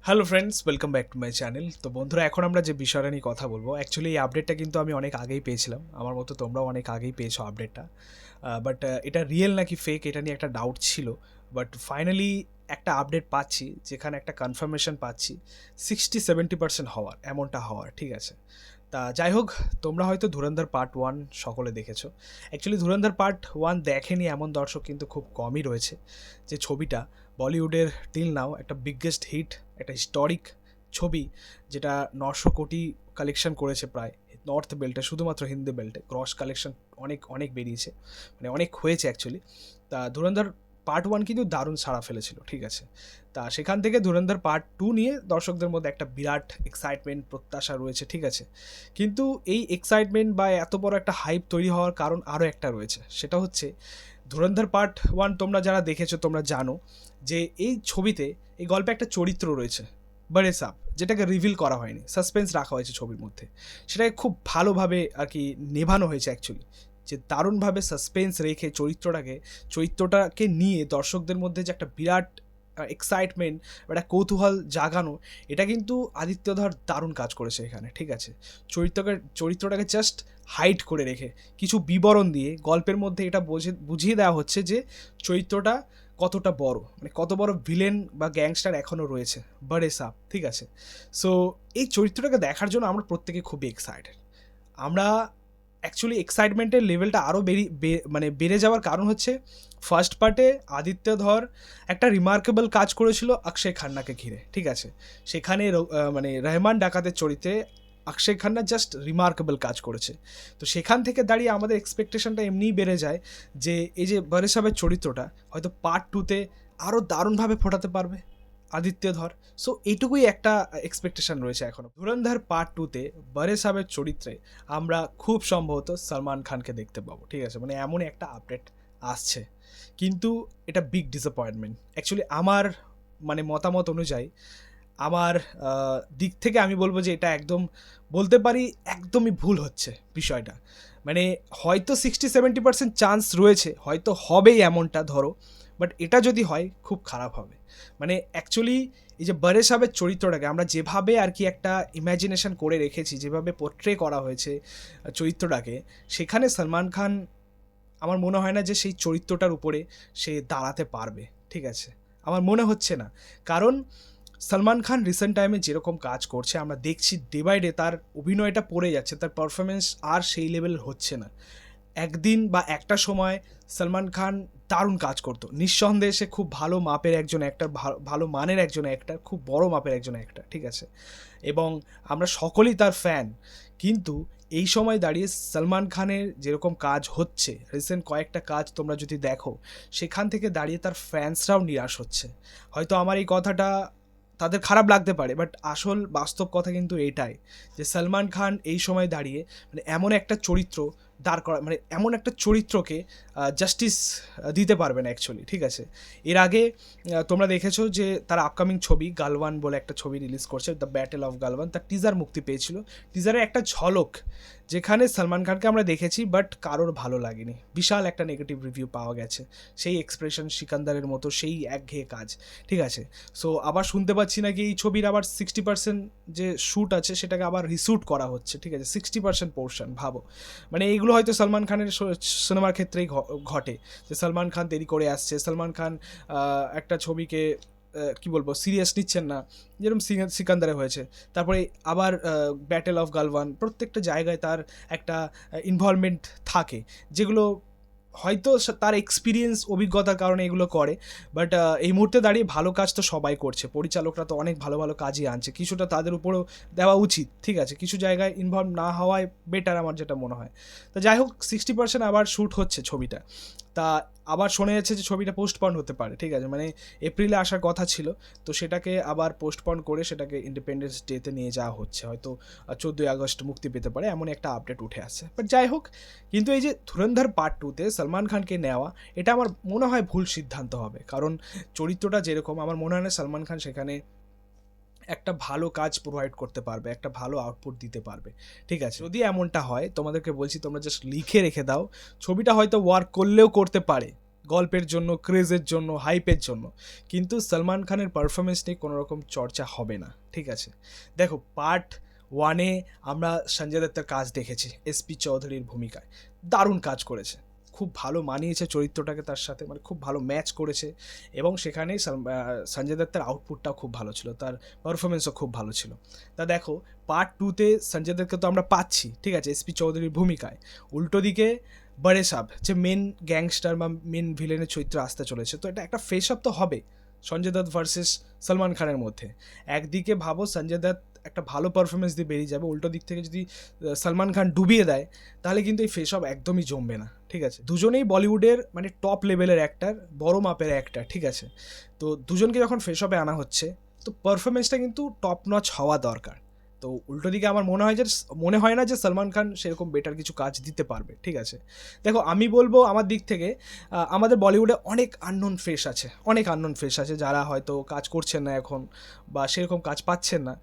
Hello friends, welcome back to my channel. তো বন্ধুরা, এখন আমরা যে বিষয়টা নিয়ে কথা বলবো, অ্যাকচুয়ালি এই আপডেটটা কিন্তু আমি অনেক আগেই পেয়েছিলাম। আমার মতো তোমরাও অনেক আগেই পেয়েছো আপডেটটা। বাট এটা রিয়েল নাকি ফেক এটা নিয়ে একটা ডাউট ছিল। বাট ফাইনালি একটা আপডেট পাচ্ছি, যেখানে একটা কনফার্মেশন পাচ্ছি 60-70% হওয়ার, এমনটা হওয়ার। ঠিক আছে, তা যাই হোক, তোমরা হয়তো ধুরন্ধর পার্ট 1 সকলে দেখেছো। অ্যাকচুয়ালি ধুরন্ধর পার্ট 1 দেখেনি এমন দর্শক কিন্তু খুব কমই রয়েছে। যে ছবিটা বলিউডের টিল নাও একটা বিগেস্ট হিট, একটা হিস্টোরিক ছবি, যেটা 900 কোটি কালেকশন করেছে প্রায় নর্থ বেল্টে, শুধুমাত্র হিন্দি বেল্টে গ্রস কালেকশন অনেক অনেক বেরিয়েছে, মানে অনেক হয়েছে অ্যাকচুয়ালি। তা ধুরন্ধর পার্ট 1 কিন্তু দারুণ সাড়া ফেলেছিল। ঠিক আছে, তা সেখান থেকে ধুরন্ধর পার্ট 2 নিয়ে দর্শকদের মধ্যে একটা বিরাট এক্সাইটমেন্ট প্রত্যাশা রয়েছে। ঠিক আছে, কিন্তু এই এক্সাইটমেন্ট বা এত বড় একটা হাইপ তৈরি হওয়ার কারণ আরও একটা রয়েছে, সেটা হচ্ছে ধুরন্ধর পার্ট 1 তোমরা যারা দেখেছো তোমরা জানো যে এই ছবিতে, এই গল্পে একটা চরিত্র রয়েছে বড়ে সাপ, যেটাকে রিভিল করা হয়নি, সাসপেন্স রাখা হয়েছে ছবির মধ্যে। সেটাকে খুব ভালোভাবে আর কি নেভানো হয়েছে অ্যাকচুয়ালি, যে দারুণভাবে সাসপেন্স রেখে চরিত্রটাকে নিয়ে দর্শকদের মধ্যে যে একটা বিরাট এক্সাইটমেন্ট, একটা কৌতূহল জাগানো, এটা কিন্তু আদিত্য ধর দারুণ কাজ করেছে এখানে। ঠিক আছে, চরিত্রটাকে জাস্ট হাইড করে রেখে কিছু বিবরণ দিয়ে গল্পের মধ্যে এটা বুঝিয়ে দেওয়া হচ্ছে যে চরিত্রটা কতটা বড়, মানে কত বড় ভিলেন বা গ্যাংস্টার এখনও রয়েছে বড়ে সাপ। ঠিক আছে, সো এই চরিত্রটাকে দেখার জন্য আমরা প্রত্যেকে খুবই এক্সাইটেড। আমরা অ্যাকচুয়ালি এক্সাইটমেন্টের লেভেলটা আরও মানে বেড়ে যাওয়ার কারণ হচ্ছে, ফার্স্ট পার্টে আদিত্য ধর একটা রিমার্কেবল কাজ করেছিল অক্ষয় খান্নাকে ঘিরে। ঠিক আছে, সেখানে মানে রহমান ডাকাতের চরিত্রে অক্ষয় খান্না জাস্ট রিমার্কেবল কাজ করেছে। তো সেখান থেকে দাঁড়িয়ে আমাদের এক্সপেকটেশনটা এমনিই বেড়ে যায় যে এই যে বরে সাহেবের চরিত্রটা হয়তো পার্ট 2-তে আরও দারুণভাবে ফোটাতে পারবে আদিত্য ধর। সো এইটুকুই একটা এক্সপেকটেশন রয়েছে এখনও। ধুরন্ধর পার্ট 2-তে বরে সাহেবের চরিত্রে আমরা খুব সম্ভবত সলমান খানকে দেখতে পাবো। ঠিক আছে, মানে এমন একটা আপডেট আসছে, কিন্তু এটা বিগ ডিসঅ্যাপয়েন্টমেন্ট অ্যাকচুয়ালি আমার, মানে মতামত অনুযায়ী আমার দিক থেকে আমি বলবো যে এটা একদম, বলতে পারি একদমই ভুল হচ্ছে বিষয়টা। মানে হয়তো 60-70% চান্স রয়েছে, হয়তো হবেই এমনটা ধরো, বাট এটা যদি হয় খুব খারাপ হবে। মানে অ্যাকচুয়ালি এই যে বরে সাহেবের চরিত্রটাকে আমরা যেভাবে আর কি একটা ইম্যাজিনেশন করে রেখেছি, যেভাবে পোট্রে করা হয়েছে চরিত্রটাকে, সেখানে সলমান খান আমার মনে হয় না যে সেই চরিত্রটার উপরে সে দাঁড়াতে পারবে। ঠিক আছে, আমার মনে হচ্ছে না, কারণ সলমান খান রিসেন্ট টাইমে যেরকম কাজ করছে আমরা দেখছি, ডে বাই ডে তার অভিনয়টা পড়ে যাচ্ছে, তার পারফরমেন্স আর সেই লেভেল হচ্ছে না। একদিন বা একটা সময় সলমান খান দারুণ কাজ করতো, নিঃসন্দেহে সে খুব ভালো মাপের একজন অ্যাক্টর, ভালো মানের একজন অ্যাক্টর, খুব বড় মাপের একজন অ্যাক্টর। ঠিক আছে, এবং আমরা সকলেই তার ফ্যান। কিন্তু এই সময় দাঁড়িয়ে সলমান খানের যেরকম কাজ হচ্ছে, রিসেন্ট কয়েকটা কাজ তোমরা যদি দেখো, সেখান থেকে দাঁড়িয়ে তার ফ্যান্সরাও নিরাশ হচ্ছে। হয়তো আমার এই কথাটা তাদের খারাপ লাগতে পারে, বাট আসল বাস্তব কথা কিন্তু এটাই, যে সলমান খান এই সময় দাঁড়িয়ে মানে এমন একটা চরিত্র দাঁড় করা, মানে এমন একটা চরিত্রকে জাস্টিস দিতে পারবে না অ্যাকচুয়ালি। ঠিক আছে, এর আগে তোমরা দেখেছো যে তার আপকামিং ছবি গালওয়ান বলে একটা ছবি রিলিজ করছে, দ্য ব্যাটেল অফ গালওয়ান, তার টিজার মুক্তি পেয়েছিল। টিজারে একটা ঝলক যেখানে সলমান খানকে আমরা দেখেছি, বাট কারোর ভালো লাগেনি, বিশাল একটা নেগেটিভ রিভিউ পাওয়া গেছে, সেই এক্সপ্রেশন সিকান্দারের মতো, সেই একঘেয়ে কাজ। ঠিক আছে, সো আবার শুনতে পাচ্ছি নাকি এই ছবির আবার 60% যে শ্যুট আছে সেটাকে আবার রিশ্যুট করা হচ্ছে। ঠিক আছে, 60% পোর্শন, ভাবো। মানে এইগুলো হয়তো সলমান খানের সিনেমার ক্ষেত্রেই ঘটে, যে সলমান খান দেরি করে আসছে, সলমান খান একটা ছবিকে কি বলবো সিরিয়াস নিচ্ছেন না, যেরকম সিকান্দারে হয়েছে। তারপরে আবার ব্যাটেল অফ গালওয়ান, প্রত্যেকটা জায়গায় তার একটা ইনভলভমেন্ট থাকে, যেগুলো হয়তো তার এক্সপিরিয়েন্স অভিজ্ঞতার কারণে এগুলো করে। বাট এই মুহূর্তে দাঁড়িয়ে ভালো কাজ তো সবাই করছে, পরিচালকরা তো অনেক ভালো ভালো কাজই আনছে, কিছুটা তাদের উপরেও দেওয়া উচিত। ঠিক আছে, কিছু জায়গায় ইনভলভ না হওয়ায় বেটার, আমার যেটা মনে হয়। তো যাই হোক, 60% আবার শ্যুট হচ্ছে ছবিটা। তা আবার শোনা যাচ্ছে যে ছবিটা পোস্টপন্ড হতে পারে। ঠিক আছে, মানে এপ্রিলে আসার কথা ছিল, তো সেটাকে আবার পোস্টপন্ড করে সেটাকে ইন্ডিপেন্ডেন্স ডেতে নিয়ে যাওয়া হচ্ছে, হয়তো 14ই আগস্ট মুক্তি পেতে পারে, এমন একটা আপডেট উঠে আসছে। বাট যাই হোক, কিন্তু এই যে ধুরন্ধর পার্ট 2-তে সলমান খানকে নেওয়া, এটা আমার মনে হয় ভুল সিদ্ধান্ত হবে, কারণ চরিত্রটা যেরকম, আমার মনে হয় না সলমান খান সেখানে একটা ভালো কাজ প্রোভাইড করতে পারবে, একটা ভালো আউটপুট দিতে পারবে। ঠিক আছে, যদি এমনটা হয় তোমাদেরকে বলছি, তোমরা জাস্ট লিখে রেখে দাও, ছবিটা হয়তো ওয়ার্ক করলেও করতে পারে, গল্পের জন্য, ক্রেজের জন্য, হাইপের জন্য, কিন্তু সলমান খানের পারফরমেন্স নিয়ে কোনো রকম চর্চা হবে না, ঠিক আছে? দেখো, পার্ট ওয়ানে আমরা সঞ্জয় দত্তের কাজ দেখেছি এসপি চৌধুরীর ভূমিকায়, দারুণ কাজ করেছে, খুব ভালো মানিয়েছে চরিত্রটাকে তার সাথে, মানে খুব ভালো ম্যাচ করেছে, এবং সেখানে সঞ্জয় দত্তের আউটপুটটাও খুব ভালো ছিল, তার পারফরমেন্সও খুব ভালো ছিল। তা দেখো, পার্ট টুতে সঞ্জয় দত্তকে তো আমরা পাচ্ছি, ঠিক আছে, এসপি চৌধুরীর ভূমিকায়। উল্টো দিকে বড়ে সাব, যে মেন গ্যাংস্টার বা মেন ভিলেনের চরিত্র আসতে চলেছে, তো এটা একটা ফেস আপ তো হবে সঞ্জয় দত্ত ভার্সেস সলমান খানের মধ্যে। একদিকে ভাবো সঞ্জয় দত্ত একটা ভালো পারফরমেন্স দিয়ে বেরিয়ে যাবে, উল্টো দিক থেকে যদি সলমান খান ডুবিয়ে দেয়, তাহলে কিন্তু এই ফেস আপ একদমই জমবে না, ঠিক আছে? দুজনেই বলিউডের মানে টপ লেভেলের অ্যাক্টার, বড় মাপের অ্যাক্টার, ঠিক আছে? তো দুজনকে যখন ফেস আপে আনা হচ্ছে, তো পারফরমেন্সটা কিন্তু টপ নচ হওয়া দরকার। তো উল্টো দিকে আমার মনে হয় না যে সলমান খান সেরকম বেটার কিছু কাজ দিতে পারবে, ঠিক আছে? দেখো, আমি বলবো আমার দিক থেকে আমাদের বলিউডে অনেক আননোন ফেস আছে, অনেক আননোন ফেস আছে যারা হয়তো কাজ করছেন না এখন, বা সেরকম কাজ পাচ্ছেন না।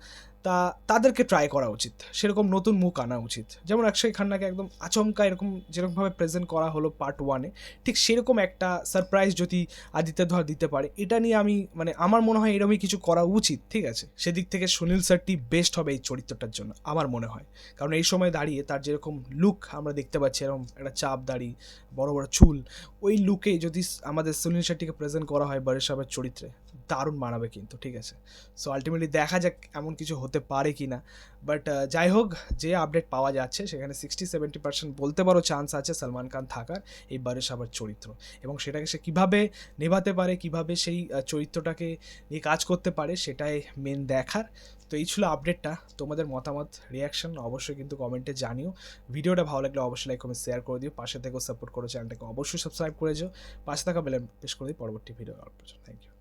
তাদেরকে ট্রাই করা উচিত, সেরকম নতুন মুখ আনা উচিত। যেমন অক্ষয় খান্নাকে একদম আচমকা এরকম যেরকমভাবে প্রেজেন্ট করা হলো পার্ট ওয়ানে, ঠিক সেরকম একটা সারপ্রাইজ যদি আদিত্য ধর দিতে পারে, এটা নিয়ে আমি মানে আমার মনে হয় এরকমই কিছু করা উচিত, ঠিক আছে? সেদিক থেকে সুনীল শেট্টি বেস্ট হবে এই চরিত্রটার জন্য আমার মনে হয়। কারণ এই সময় দাঁড়িয়ে তার যেরকম লুক আমরা দেখতে পাচ্ছি, এরকম একটা চাপ দাড়ি, বড় বড় চুল, ওই লুকে যদি আমাদের সুনীল শেট্টিকে প্রেজেন্ট করা হয় বড়ে সাহেবের চরিত্রে, দারুণ মানাবে কিন্তু, ঠিক আছে? সো আলটিমেটলি দেখা যাক এমন কিছু হতে পারে কি না। বাট যাই হোক, যে আপডেট পাওয়া যাচ্ছে সেখানে 60-70% বলতে পারো চান্স আছে সলমান খান থাকার এই বড়ে সাহেবের চরিত্র, এবং সেটাকে সে কীভাবে নেভাতে পারে, কীভাবে সেই চরিত্রটাকে নিয়ে কাজ করতে পারে, সেটাই মেন দেখার। তো এই ছিল আপডেটটা। তোমাদের মতামত, রিয়াকশন অবশ্যই কিন্তু কমেন্টে জানিও। ভিডিওটা ভালো লাগলে অবশ্যই লাইক কমেন্ট শেয়ার করে দিও, পাশে থেকেও সাপোর্ট করো, চ্যানেলটাকে অবশ্যই সাবস্ক্রাইব করে যাও, পাশে থাকা বেল প্রেস করে দিও পরবর্তী ভিডিও পাওয়ার জন্য। Thank you.